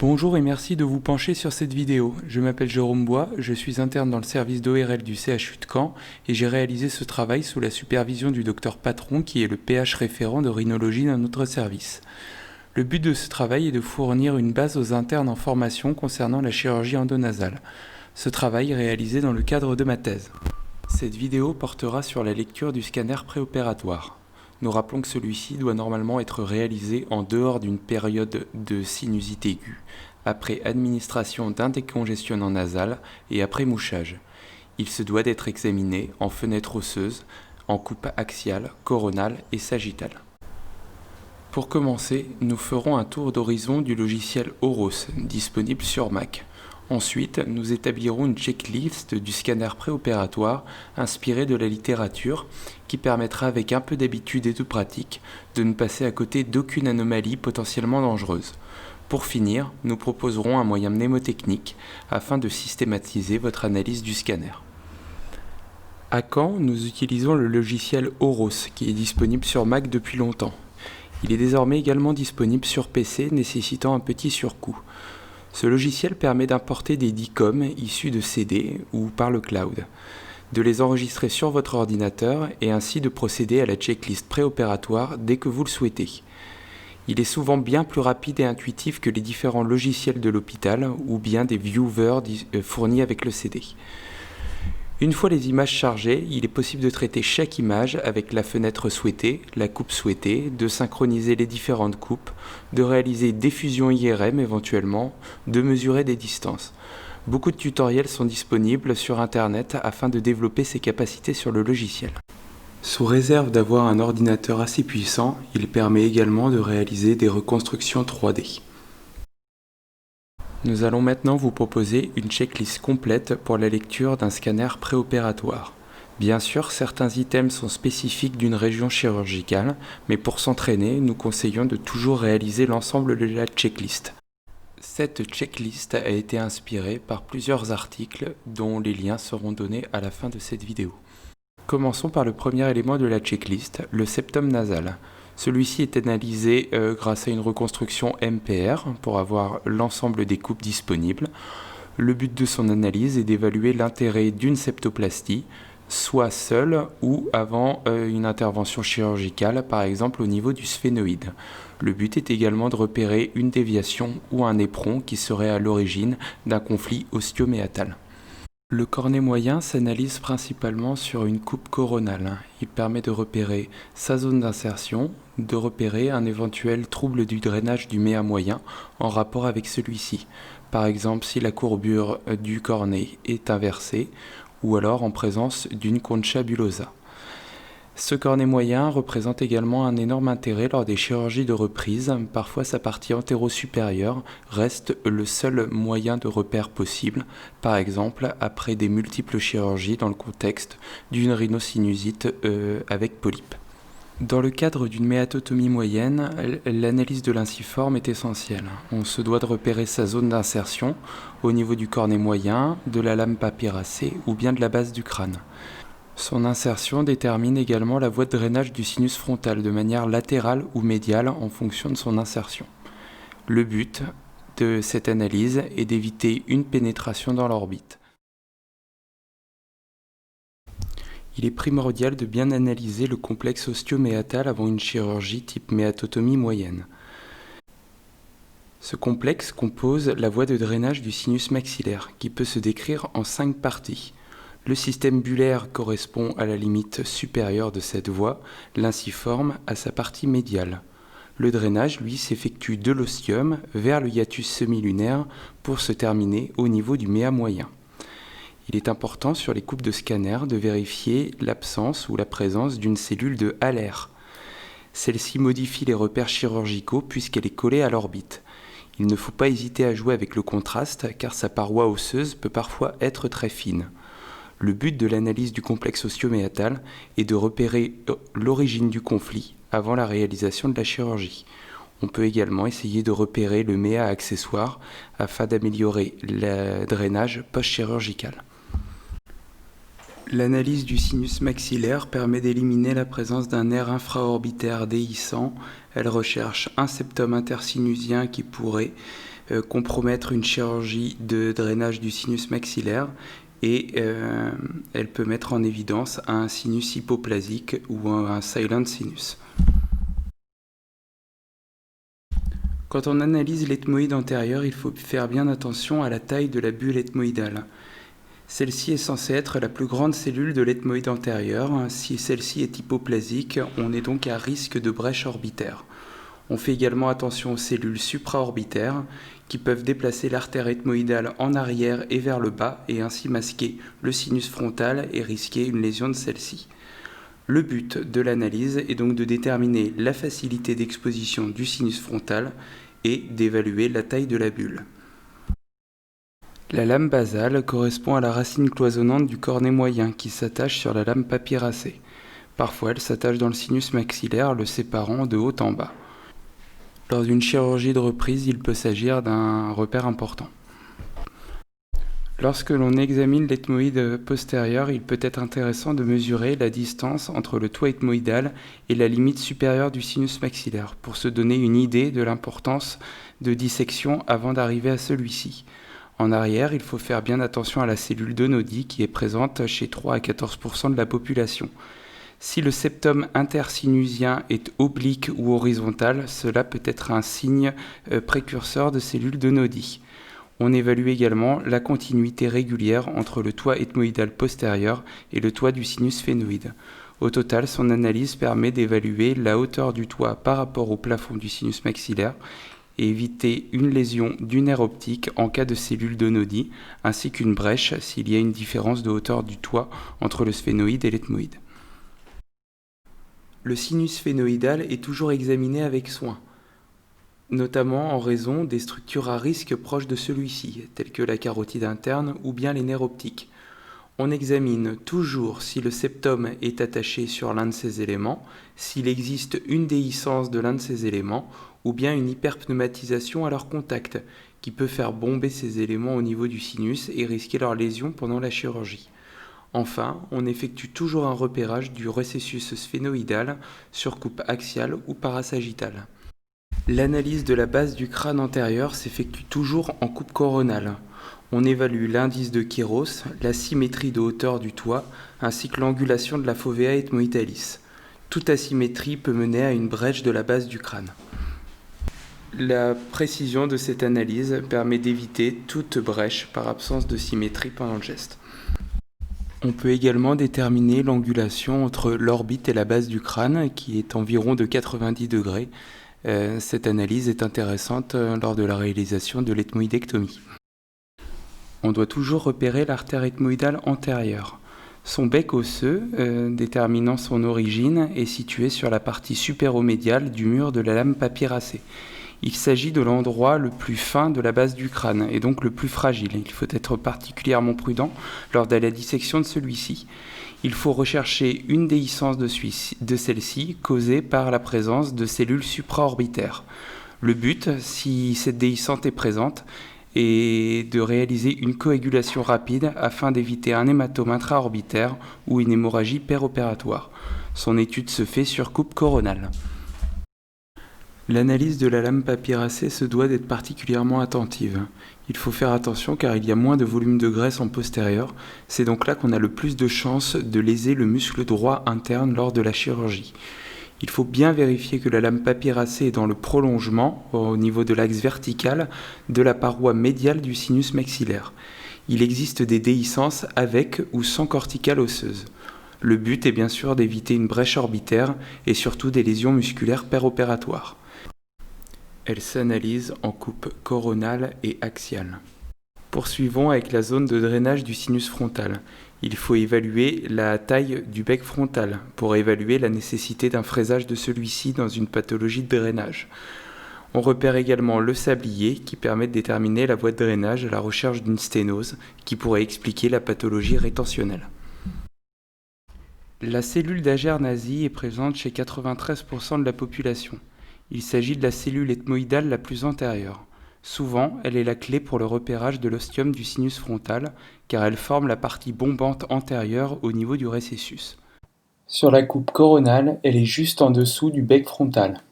Bonjour et merci de vous pencher sur cette vidéo. Je m'appelle Jérôme Bois, je suis interne dans le service d'ORL du CHU de Caen et j'ai réalisé ce travail sous la supervision du docteur Patron qui est le PH référent de rhinologie dans notre service. Le but de ce travail est de fournir une base aux internes en formation concernant la chirurgie endonasale. Ce travail est réalisé dans le cadre de ma thèse. Cette vidéo portera sur la lecture du scanner préopératoire. Nous rappelons que celui-ci doit normalement être réalisé en dehors d'une période de sinusite aiguë, après administration d'un décongestionnant nasal et après mouchage. Il se doit d'être examiné en fenêtre osseuse, en coupe axiale, coronale et sagittale. Pour commencer, nous ferons un tour d'horizon du logiciel Auros, disponible sur Mac. Ensuite, nous établirons une checklist du scanner préopératoire inspirée de la littérature qui permettra avec un peu d'habitude et de pratique de ne passer à côté d'aucune anomalie potentiellement dangereuse. Pour finir, nous proposerons un moyen mnémotechnique afin de systématiser votre analyse du scanner. À Caen, nous utilisons le logiciel Auros qui est disponible sur Mac depuis longtemps. Il est désormais également disponible sur PC nécessitant un petit surcoût. Ce logiciel permet d'importer des DICOM issus de CD ou par le cloud, de les enregistrer sur votre ordinateur et ainsi de procéder à la checklist préopératoire dès que vous le souhaitez. Il est souvent bien plus rapide et intuitif que les différents logiciels de l'hôpital ou bien des viewers fournis avec le CD. Une fois les images chargées, il est possible de traiter chaque image avec la fenêtre souhaitée, la coupe souhaitée, de synchroniser les différentes coupes, de réaliser des fusions IRM éventuellement, de mesurer des distances. Beaucoup de tutoriels sont disponibles sur Internet afin de développer ces capacités sur le logiciel. Sous réserve d'avoir un ordinateur assez puissant, il permet également de réaliser des reconstructions 3D. Nous allons maintenant vous proposer une checklist complète pour la lecture d'un scanner préopératoire. Bien sûr, certains items sont spécifiques d'une région chirurgicale, mais pour s'entraîner, nous conseillons de toujours réaliser l'ensemble de la checklist. Cette checklist a été inspirée par plusieurs articles dont les liens seront donnés à la fin de cette vidéo. Commençons par le premier élément de la checklist, le septum nasal. Celui-ci est analysé grâce à une reconstruction MPR pour avoir l'ensemble des coupes disponibles. Le but de son analyse est d'évaluer l'intérêt d'une septoplastie, soit seule ou avant une intervention chirurgicale, par exemple au niveau du sphénoïde. Le but est également de repérer une déviation ou un éperon qui serait à l'origine d'un conflit osteo-méatal. Le cornet moyen s'analyse principalement sur une coupe coronale. Il permet de repérer sa zone d'insertion, de repérer un éventuel trouble du drainage du méa moyen en rapport avec celui-ci. Par exemple, si la courbure du cornet est inversée ou alors en présence d'une concha bullosa. Ce cornet moyen représente également un énorme intérêt lors des chirurgies de reprise. Parfois, sa partie antéro-supérieure reste le seul moyen de repère possible, par exemple après des multiples chirurgies dans le contexte d'une rhinosinusite avec polype. Dans le cadre d'une méatotomie moyenne, l'analyse de l'inciforme est essentielle. On se doit de repérer sa zone d'insertion au niveau du cornet moyen, de la lame papyracée ou bien de la base du crâne. Son insertion détermine également la voie de drainage du sinus frontal de manière latérale ou médiale en fonction de son insertion. Le but de cette analyse est d'éviter une pénétration dans l'orbite. Il est primordial de bien analyser le complexe osteo-méatal avant une chirurgie type méatotomie moyenne. Ce complexe compose la voie de drainage du sinus maxillaire qui peut se décrire en 5 parties. Le système bullaire correspond à la limite supérieure de cette voie, l'inciforme à sa partie médiale. Le drainage, lui, s'effectue de l'ostium vers le hiatus semilunaire pour se terminer au niveau du méa moyen. Il est important sur les coupes de scanner de vérifier l'absence ou la présence d'une cellule de Haller. Celle-ci modifie les repères chirurgicaux puisqu'elle est collée à l'orbite. Il ne faut pas hésiter à jouer avec le contraste car sa paroi osseuse peut parfois être très fine. Le but de l'analyse du complexe osteo-méatal est de repérer l'origine du conflit avant la réalisation de la chirurgie. On peut également essayer de repérer le méa accessoire afin d'améliorer le drainage post-chirurgical. L'analyse du sinus maxillaire permet d'éliminer la présence d'un nerf infraorbitaire déhiscent. Elle recherche un septum intersinusien qui pourrait compromettre une chirurgie de drainage du sinus maxillaire et elle peut mettre en évidence un sinus hypoplasique ou un silent sinus. Quand on analyse l'ethmoïde antérieur, il faut faire bien attention à la taille de la bulle ethmoïdale. Celle-ci est censée être la plus grande cellule de l'ethmoïde antérieur. Si celle-ci est hypoplasique, on est donc à risque de brèche orbitaire. On fait également attention aux cellules supraorbitaires qui peuvent déplacer l'artère ethmoïdale en arrière et vers le bas et ainsi masquer le sinus frontal et risquer une lésion de celle-ci. Le but de l'analyse est donc de déterminer la facilité d'exposition du sinus frontal et d'évaluer la taille de la bulle. La lame basale correspond à la racine cloisonnante du cornet moyen qui s'attache sur la lame papyracée. Parfois, elle s'attache dans le sinus maxillaire, le séparant de haut en bas. Lors d'une chirurgie de reprise, il peut s'agir d'un repère important. Lorsque l'on examine l'ethmoïde postérieur, il peut être intéressant de mesurer la distance entre le toit ethmoïdal et la limite supérieure du sinus maxillaire pour se donner une idée de l'importance de dissection avant d'arriver à celui-ci. En arrière, il faut faire bien attention à la cellule d'Onodi qui est présente chez 3 à 14% de la population. Si le septum intersinusien est oblique ou horizontal, cela peut être un signe précurseur de cellules d'Onodi. On évalue également la continuité régulière entre le toit ethmoïdal postérieur et le toit du sinus phénoïde. Au total, son analyse permet d'évaluer la hauteur du toit par rapport au plafond du sinus maxillaire et éviter une lésion du nerf optique en cas de cellule d'Onodi, ainsi qu'une brèche s'il y a une différence de hauteur du toit entre le sphénoïde et l'ethmoïde. Le sinus phénoïdal est toujours examiné avec soin, notamment en raison des structures à risque proches de celui-ci, telles que la carotide interne ou bien les nerfs optiques. On examine toujours si le septum est attaché sur l'un de ces éléments, s'il existe une déhiscence de l'un de ces éléments, ou bien une hyperpneumatisation à leur contact, qui peut faire bomber ces éléments au niveau du sinus et risquer leur lésion pendant la chirurgie. Enfin, on effectue toujours un repérage du récessus sphénoïdal sur coupe axiale ou parasagittale. L'analyse de la base du crâne antérieur s'effectue toujours en coupe coronale. On évalue l'indice de Kéros, la symétrie de hauteur du toit, ainsi que l'angulation de la fovea ethmoïdalis. Toute asymétrie peut mener à une brèche de la base du crâne. La précision de cette analyse permet d'éviter toute brèche par absence de symétrie pendant le geste. On peut également déterminer l'angulation entre l'orbite et la base du crâne, qui est environ de 90 degrés. Cette analyse est intéressante lors de la réalisation de l'ethmoïdectomie. On doit toujours repérer l'artère ethmoïdale antérieure. Son bec osseux, déterminant son origine, est situé sur la partie supéromédiale du mur de la lame papyracée. Il s'agit de l'endroit le plus fin de la base du crâne et donc le plus fragile. Il faut être particulièrement prudent lors de la dissection de celui-ci. Il faut rechercher une déhiscence de celle-ci causée par la présence de cellules supraorbitaires. Le but, si cette déhiscence est présente, est de réaliser une coagulation rapide afin d'éviter un hématome intraorbitaire ou une hémorragie péropératoire. Son étude se fait sur coupe coronale. L'analyse de la lame papyracée se doit d'être particulièrement attentive. Il faut faire attention car il y a moins de volume de graisse en postérieur. C'est donc là qu'on a le plus de chances de léser le muscle droit interne lors de la chirurgie. Il faut bien vérifier que la lame papyracée est dans le prolongement, au niveau de l'axe vertical, de la paroi médiale du sinus maxillaire. Il existe des déhiscences avec ou sans corticale osseuse. Le but est bien sûr d'éviter une brèche orbitaire et surtout des lésions musculaires péropératoires. Elle s'analyse en coupe coronale et axiale. Poursuivons avec la zone de drainage du sinus frontal. Il faut évaluer la taille du bec frontal pour évaluer la nécessité d'un fraisage de celui-ci dans une pathologie de drainage. On repère également le sablier qui permet de déterminer la voie de drainage à la recherche d'une sténose qui pourrait expliquer la pathologie rétentionnelle. La cellule d'Ager nazi est présente chez 93% de la population. Il s'agit de la cellule ethmoïdale la plus antérieure. Souvent, elle est la clé pour le repérage de l'ostium du sinus frontal, car elle forme la partie bombante antérieure au niveau du récessus. Sur la coupe coronale, elle est juste en dessous du bec frontal.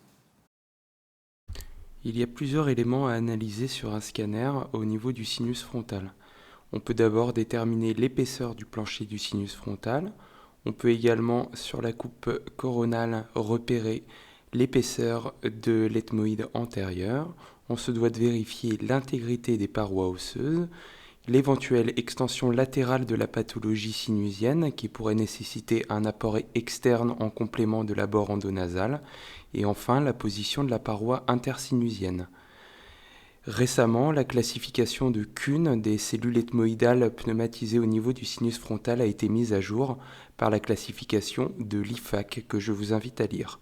Il y a plusieurs éléments à analyser sur un scanner au niveau du sinus frontal. On peut d'abord déterminer l'épaisseur du plancher du sinus frontal. On peut également, sur la coupe coronale, repérer l'épaisseur de l'ethmoïde antérieur. On se doit de vérifier l'intégrité des parois osseuses, l'éventuelle extension latérale de la pathologie sinusienne qui pourrait nécessiter un apport externe en complément de l'abord endonasal, et enfin la position de la paroi intersinusienne. Récemment, la classification de Kuhn des cellules ethmoïdales pneumatisées au niveau du sinus frontal a été mise à jour par la classification de l'IFAC que je vous invite à lire.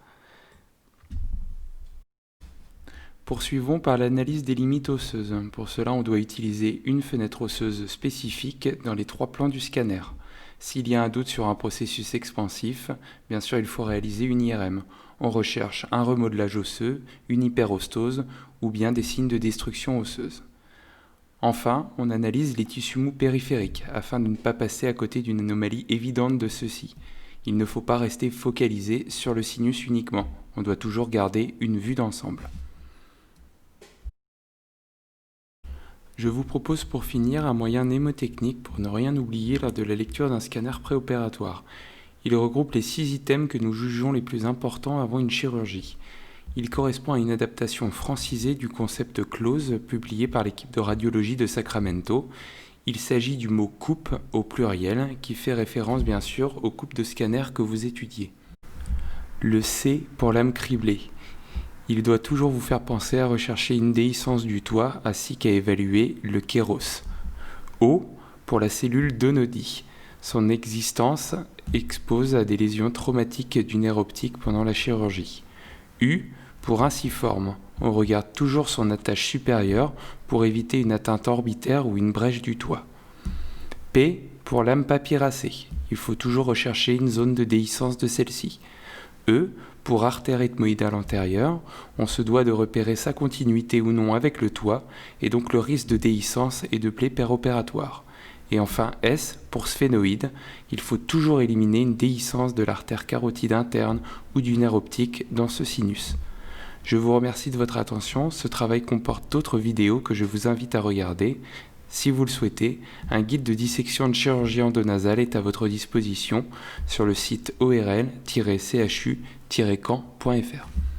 Poursuivons par l'analyse des limites osseuses. Pour cela, on doit utiliser une fenêtre osseuse spécifique dans les 3 plans du scanner. S'il y a un doute sur un processus expansif, bien sûr, il faut réaliser une IRM. On recherche un remodelage osseux, une hyperostose ou bien des signes de destruction osseuse. Enfin, on analyse les tissus mous périphériques afin de ne pas passer à côté d'une anomalie évidente de ceux-ci. Il ne faut pas rester focalisé sur le sinus uniquement. On doit toujours garder une vue d'ensemble. Je vous propose pour finir un moyen mnémotechnique pour ne rien oublier lors de la lecture d'un scanner préopératoire. Il regroupe les 6 items que nous jugeons les plus importants avant une chirurgie. Il correspond à une adaptation francisée du concept CLOSE publié par l'équipe de radiologie de Sacramento. Il s'agit du mot coupe au pluriel qui fait référence bien sûr aux coupes de scanner que vous étudiez. Le C pour lame criblée. Il doit toujours vous faire penser à rechercher une déhiscence du toit ainsi qu'à évaluer le kéros. O pour la cellule d'Onodi. Son existence expose à des lésions traumatiques du nerf optique pendant la chirurgie. U pour inciforme. On regarde toujours son attache supérieure pour éviter une atteinte orbitaire ou une brèche du toit. P pour lame papyracée. Il faut toujours rechercher une zone de déhiscence de celle-ci. E pour artère ethmoïdale antérieure, on se doit de repérer sa continuité ou non avec le toit et donc le risque de déhiscence et de plaie péropératoire. Et enfin S pour sphénoïde, il faut toujours éliminer une déhiscence de l'artère carotide interne ou du nerf optique dans ce sinus. Je vous remercie de votre attention, ce travail comporte d'autres vidéos que je vous invite à regarder. Si vous le souhaitez, un guide de dissection de chirurgie endonasale est à votre disposition sur le site orl-chu-caen.fr.